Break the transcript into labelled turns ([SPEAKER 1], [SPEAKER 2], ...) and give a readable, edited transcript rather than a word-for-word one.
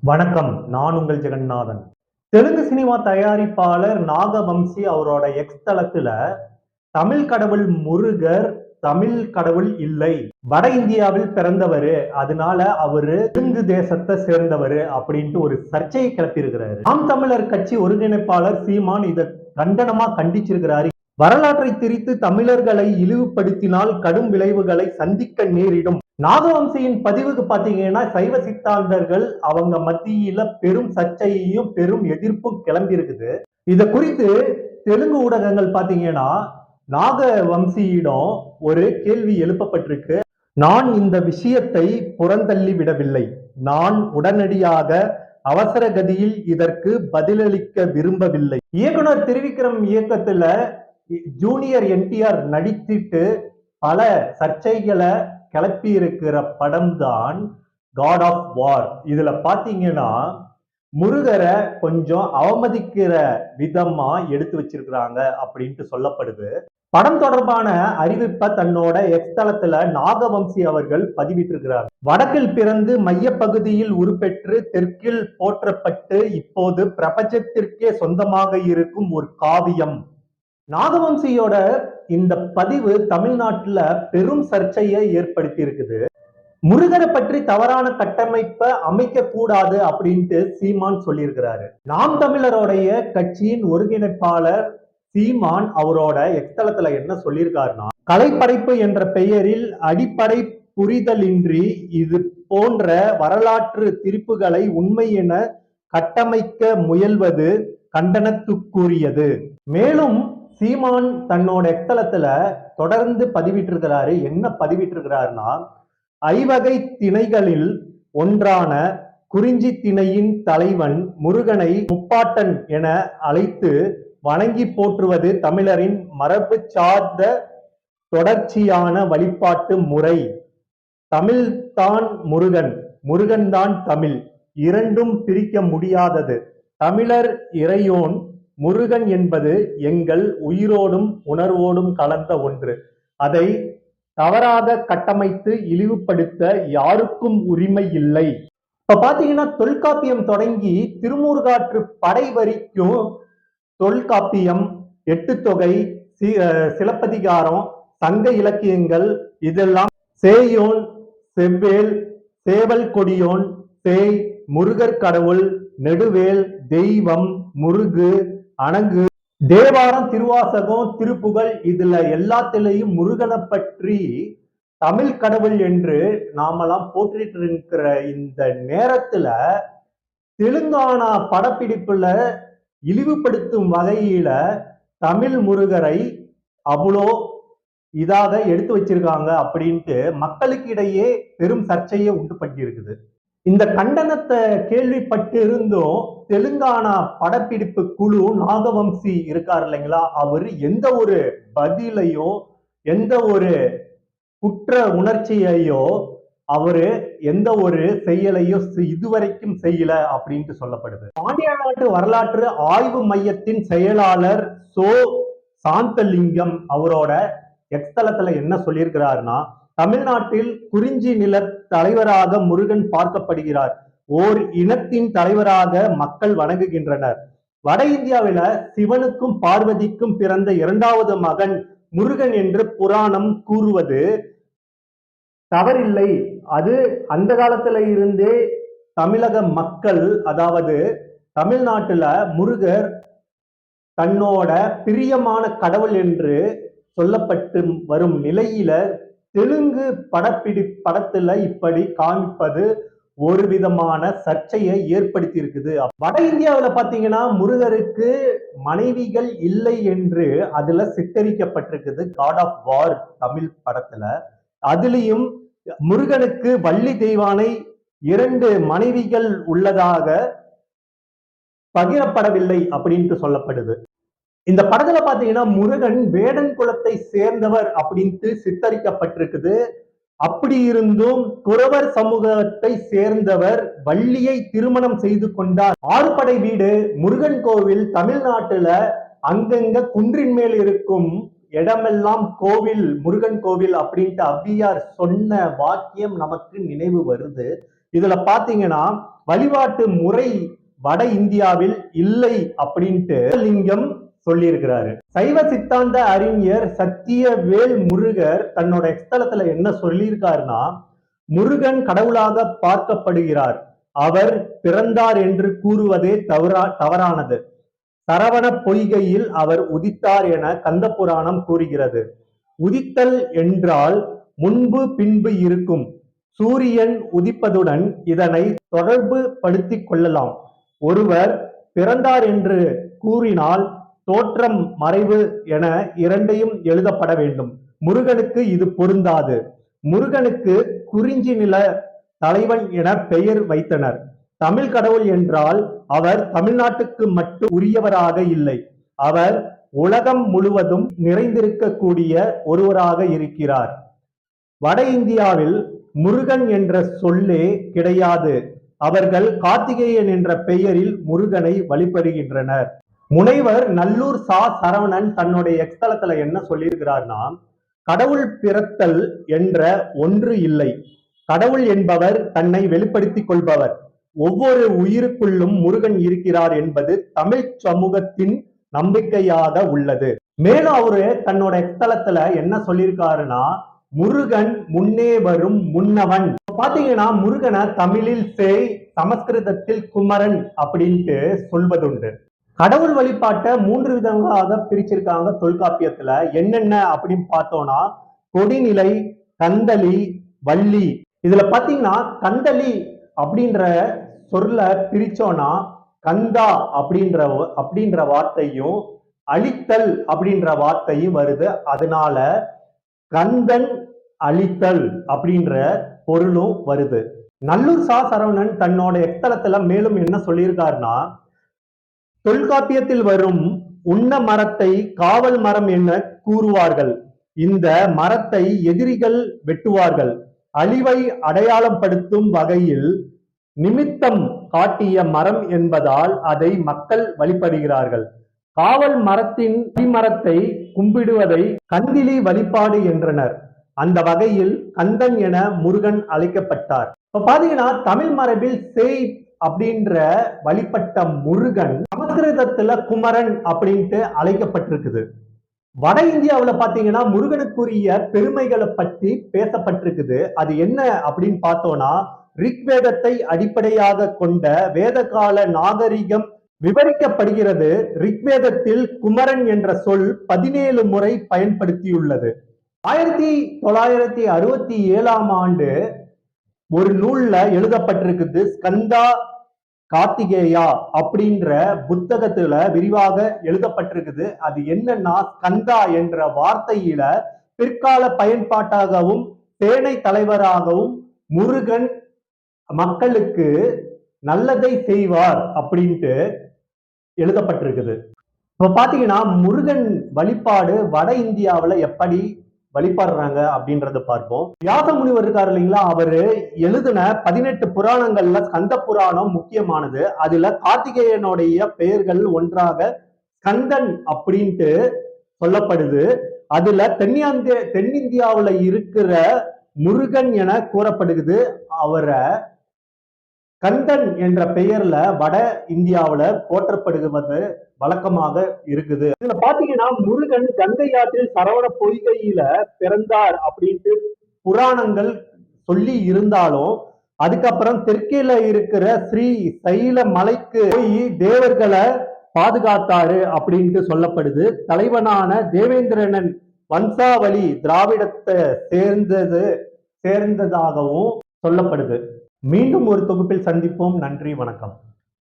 [SPEAKER 1] வணக்கம். நான் உங்கள் ஜெகநாதன். தெலுங்கு சினிமா தயாரிப்பாளர் நாகவம்சி அவரோட எக்ஸ் தளத்துல தமிழ் கடவுள் முருகர் தமிழ் கடவுள் இல்லை. வட இந்தியாவில் பிறந்தவரு. அதனால அவரு தெலுங்கு தேசத்தை சேர்ந்தவரு அப்படின்ட்டு ஒரு சர்ச்சையை கிளப்பியிருக்கிறாரு. நாம் தமிழர் கட்சி ஒருங்கிணைப்பாளர் சீமான் இதை கண்டனமா கண்டிச்சிருக்கிறாரு. வரலாற்றை திரித்து தமிழர்களை இழிவுபடுத்தினால் கடும் விளைவுகளை சந்திக்க நேரிடும். நாகவம்சியின் பதிவுக்கு பாத்தீங்கன்னா சைவ சித்தாந்தர்கள் அவங்க மத்தியில பெரும் சர்ச்சையையும் பெரும் எதிர்ப்பும் கிளம்பி இருக்குது. இத குறித்து தெலுங்கு ஊடகங்கள் பாத்தீங்கன்னா நாகவம்சியிடம் ஒரு கேள்வி எழுப்பப்பட்டிருக்கு. நான் இந்த விஷயத்தை புறந்தள்ளி விடவில்லை. நான் உடனடியாக அவசர கதியில் இதற்கு பதிலளிக்க விரும்பவில்லை. இயக்குனர் திருவிக்ரம் இயக்கத்துல ஜூனியர் என்டிஆர் நடித்திட்டு பல சர்ச்சைகளை கிளப்பி இருக்கிற படம் தான் காட் ஆஃப் வார். இதுல பாத்தீங்கன்னா முருகரை கொஞ்சம் அவமதிக்கிற விதமா எடுத்து வச்சிருக்கிறாங்க அப்படின்ட்டு சொல்லப்படுது. படம் தொடர்பான அறிவிப்பை தன்னோட எக்ஸ் தளத்துல நாகவம்சி அவர்கள் பதிவிட்டிருக்கிறார். வடக்கில் பிறந்து மைய பகுதியில் உருப்பெற்று தெற்கில் போற்றப்பட்டு இப்போது பிரபஞ்சத்திற்கே சொந்தமாக இருக்கும் ஒரு காவியம். நாகவம்சியோட இந்த பதிவு தமிழ்நாட்டுல பெரும் சர்ச்சையை ஏற்படுத்தி இருக்குது. முருகரை பற்றி தவறான கட்டமைப்பை அமைக்க கூடாது அப்படின்ட்டு சீமான் சொல்லியிருக்கிறாரு. நாம் தமிழருடைய கட்சியின் ஒருங்கிணைப்பாளர் சீமான் அவரோட எக்ஸ்தலத்துல என்ன சொல்லியிருக்காருன்னா, கலைப்படைப்பு என்ற பெயரில் அடிப்படை புரிதலின்றி இது போன்ற வரலாற்று திரிப்புகளை உண்மை என கட்டமைக்க முயல்வது கண்டனத்துக்குரியது. மேலும் சீமான் தன்னோட எக்ஸ்தலத்துல தொடர்ந்து பதிவிட்டிருக்கிறாரு. என்ன பதிவிட்டிருக்கிறாருன்னா, ஐவகை திணைகளில் ஒன்றான குறிஞ்சி திணையின் தலைவன் முருகனை முப்பாட்டன் என அழைத்து வணங்கி போற்றுவது தமிழரின் மரபு சார்ந்த தொடர்ச்சியான வழிபாட்டு முறை. தமிழ் தான் முருகன், முருகன் தான் தமிழ், இரண்டும் பிரிக்க முடியாதது. தமிழர் இறையோன் முருகன் என்பது எங்கள் உயிரோடும் உணர்வோடும் கலந்த ஒன்று. அதை தவறாக கட்டமைத்து இழிவுபடுத்த யாருக்கும் உரிமை இல்லை. இப்ப பாத்தீங்கன்னா தொல்காப்பியம் தொடங்கி திருமூர்காற்று படை வரைக்கும் தொல்காப்பியம், எட்டுத்தொகை, சிலப்பதிகாரம், சங்க இலக்கியங்கள் இதெல்லாம் சேயோன், செவ்வேல், சேவல் கொடியோன், சேய், முருகர் கடவுள், நெடுவேல், தெய்வம், முருகு, அணங்கு, தேவாரம், திருவாசகம், திருப்புகழ் இதுல எல்லாத்திலையும் முருகனை பற்றி தமிழ் கடவுள் என்று நாமெல்லாம் போற்றிட்டு இருக்கிற இந்த நேரத்துல தெலுங்கானா படப்பிடிப்புல இழிவுபடுத்தும் வகையில தமிழ் முருகரை அவ்வளோ இதாக எடுத்து வச்சிருக்காங்க அப்படின்ட்டு மக்களுக்கு இடையே பெரும் சர்ச்சையை உண்டு பண்ணி இருக்குது. இந்த கண்டனத்தை கேள்விப்பட்டு இருந்தும் தெலுங்கானா படப்பிடிப்பு குழு நாகவம்சி இருக்காரு இல்லைங்களா, அவரு எந்த ஒரு பதிலையோ எந்த ஒரு குற்ற உணர்ச்சியையோ அவரு எந்த ஒரு செயலையோ இதுவரைக்கும் செய்யல அப்படின்ட்டு சொல்லப்படுது. பாண்டிய நாட்டு வரலாற்று ஆய்வு மையத்தின் செயலாளர் சோ சாந்தலிங்கம் அவரோட எக்ஸ்தலத்துல என்ன சொல்லியிருக்கிறாருன்னா, தமிழ்நாட்டில் குறிஞ்சி நில தலைவராக முருகன் பார்க்கப்படுகிறார். ஓர் இனத்தின் தலைவராக மக்கள் வணங்குகின்றனர். வட இந்தியாவில சிவனுக்கும் பார்வதிக்கும் பிறந்த இரண்டாவது மகன் முருகன் என்று புராணம் கூறுவது தவறில்லை. அது அந்த காலத்துல இருந்தே தமிழக மக்கள், அதாவது தமிழ்நாட்டுல முருகர் தன்னோட பிரியமான கடவுள் என்று சொல்லப்பட்டு வரும் நிலையில தெலுங்கு படத்துல இப்படி காமிப்பது ஒரு விதமான சர்ச்சையை ஏற்படுத்தி இருக்குது. வட இந்தியாவில பாத்தீங்கன்னா முருகருக்கு மனைவிகள் இல்லை என்று அதுல சித்தரிக்கப்பட்டிருக்குது காட் ஆஃப் வார் தமிழ் படத்துல. அதுலயும் முருகனுக்கு வள்ளி தெய்வானை 2 மனைவிகள் உள்ளதாக பகிரப்படவில்லை அப்படின்ட்டு சொல்லப்படுது. இந்த படத்துல பாத்தீங்கன்னா முருகன் வேடன் குலத்தை சேர்ந்தவர் அப்படின்ட்டு சித்தரிக்கப்பட்டிருக்குது. அப்படி இருந்தும் குறவர் சமூகத்தை சேர்ந்தவர் வள்ளியை திருமணம் செய்து கொண்டார். ஆறுபடை வீடு முருகன் கோவில் தமிழ்நாட்டுல அங்கங்க குன்றின் மேல் இருக்கும் இடமெல்லாம் கோவில், முருகன் கோவில் அப்படின்ட்டு ஔவையார் சொன்ன வாக்கியம் நமக்கு நினைவு வருது. இதுல பாத்தீங்கன்னா வழிபாட்டு முறை வட இந்தியாவில் இல்லை அப்படின்ட்டு லிங்கம் சொல்லியிருக்கிறாரு. சைவ சித்தாந்த அறிஞர் சத்தியவேல் முருகர் தன்னோட எக்ஸ்தலத்துல என்ன சொல்லியிருக்காருன்னா, முருகன் கடவுளாக பார்க்கப்படுகிறார், அவர் பிறந்தார் என்று கூறுவதே தவறானது. சரவண பொய்கையில் அவர் உதித்தார் என கந்த புராணம் கூறுகிறது. உதித்தல் என்றால் முன்பு பின்பு இருக்கும். சூரியன் உதிப்பதுடன் இதனை தொடர்பு படுத்திக் கொள்ளலாம். ஒருவர் பிறந்தார் என்று கூறினால் தோற்றம் மறைவு என இரண்டையும் எழுதப்பட வேண்டும். முருகனுக்கு இது பொருந்தாது. முருகனுக்கு குறிஞ்சி நில தலைவன் என பெயர் வைத்தனர். தமிழ் கடவுள் என்றால் அவர் தமிழ்நாட்டுக்கு மட்டும் உரியவராக இல்லை, அவர் உலகம் முழுவதும் நிறைந்திருக்கக்கூடிய ஒருவராக இருக்கிறார். வட இந்தியாவில் முருகன் என்ற சொல்லே கிடையாது. அவர்கள் கார்த்திகேயன் என்ற பெயரில் முருகனை வழிபடுகின்றனர். முனைவர் நல்லூர் சா சரவணன் தன்னுடைய எக்ஸ்தலத்துல என்ன சொல்லியிருக்கிறார்னா, கடவுள் பிறத்தல் என்ற ஒன்று இல்லை. கடவுள் என்பவர் தன்னை வெளிப்படுத்திக் கொள்பவர். ஒவ்வொரு உயிருக்குள்ளும் முருகன் இருக்கிறார் என்பது தமிழ் சமூகத்தின் நம்பிக்கையாக உள்ளது. மேலும் அவரு தன்னோட எக்ஸ்தலத்துல என்ன சொல்லியிருக்காருன்னா, முருகன் முன்னே வரும் முன்னவன். பாத்தீங்கன்னா முருகனை தமிழில் சேய், சமஸ்கிருதத்தில் குமரன் அப்படின்ட்டு சொல்வதுண்டு. கடவுள் வழிபாட்டை 3 விதங்களாக பிரிச்சிருக்காங்க தொல்காப்பியத்துல. என்னென்ன அப்படின்னு பார்த்தோம்னா, கொடிநிலை, கந்தளி, வள்ளி. இதுல பாத்தீங்கன்னா கந்தளி அப்படின்ற சொல்ல பிரிச்சோம்னா கந்தா அப்படின்ற வார்த்தையும் அழித்தல் அப்படின்ற வார்த்தையும் வருது. அதனால கந்தன் அழித்தல் அப்படின்ற பொருளும் வருது. நல்லூர் சா சரவணன் தன்னோட எக்ஸ்தலத்துல மேலும் என்ன சொல்லியிருக்காருன்னா, தொல்காப்பியத்தில் வரும் உண்ண மரத்தை காவல் மரம் என கூறுவார்கள். இந்த மரத்தை எதிரிகள் வெட்டுவார்கள். அழிவை அடையாளம் படுத்தும் வகையில் நிமித்தம் காட்டிய மரம் என்பதால் அதை மக்கள் வழிபடுகிறார்கள். காவல் மரத்தின் அடிமரத்தை கும்பிடுவதை கந்திலி வழிபாடு என்றனர். அந்த வகையில் கந்தன் என முருகன் அழைக்கப்பட்டார். இப்ப பாத்தீங்கன்னா தமிழ் மரபில் சேய் அப்படின்ற வழிபட்ட முருகன் சமஸ்கிருதத்துல குமரன் அப்படின்ட்டு அழைக்கப்பட்டிருக்குது. வட இந்தியாவில் பாத்தீங்கன்னா முருகனுக்குரிய பெருமைகளை பற்றி பேசப்பட்டிருக்குது. அது என்ன அப்படின்னு பார்த்தோம்னா, ரிக்வேதத்தை அடிப்படையாக கொண்ட வேதகால நாகரிகம் விவரிக்கப்படுகிறது. ரிக்வேதத்தில் குமரன் என்ற சொல் 17 முறை பயன்படுத்தியுள்ளது. 1967 ஆண்டு ஒரு நூல்ல எழுதப்பட்டிருக்குது. ஸ்கந்தா கார்த்திகேயா அப்படின்ற புத்தகத்துல விரிவாக எழுதப்பட்டிருக்குது. அது என்னன்னா, ஸ்கந்தா என்ற வார்த்தையில பிற்கால பயன்பாட்டாகவும் சேனை தலைவராகவும் முருகன் மக்களுக்கு நல்லதை செய்வார் அப்படின்ட்டு எழுதப்பட்டிருக்குது. இப்ப பாத்தீங்கன்னா முருகன் வழிபாடு வட இந்தியாவில எப்படி வழிபடுறாங்க அப்படின்றத பார்ப்போம். வியாச முனிவர் இருக்காரு இல்லைங்களா, அவரு எழுதின 18 புராணங்கள்ல ஸ்கந்த புராணம் முக்கியமானது. அதுல கார்த்திகேயனுடைய பெயர்கள் ஒன்றாக ஸ்கந்தன் அப்படின்ட்டு சொல்லப்படுது. அதுல தென்னிந்தியாவுல இருக்கிற முருகன் என கூறப்படுகிறது. அவரை கந்தன் என்ற பெயர்ல வட இந்தியாவுல போற்றப்படுவது வழக்கமாக இருக்குது. இதுல பாத்தீங்கன்னா முருகன் கங்கை ஆற்றில் சரவண பொய்கையில பிறந்தார் அப்படின்ட்டு புராணங்கள் சொல்லி இருந்தாலும், அதுக்கப்புறம் தெற்கில இருக்கிற ஸ்ரீ சைல மலைக்கு போய் தேவர்களை பாதுகாத்தாரு அப்படின்ட்டு சொல்லப்படுது. தலைவனான தேவேந்திரனன் வம்சாவளி திராவிடத்தை சேர்ந்ததாகவும் சொல்லப்படுது. மீண்டும் ஒரு தொகுப்பில் சந்திப்போம். நன்றி, வணக்கம்.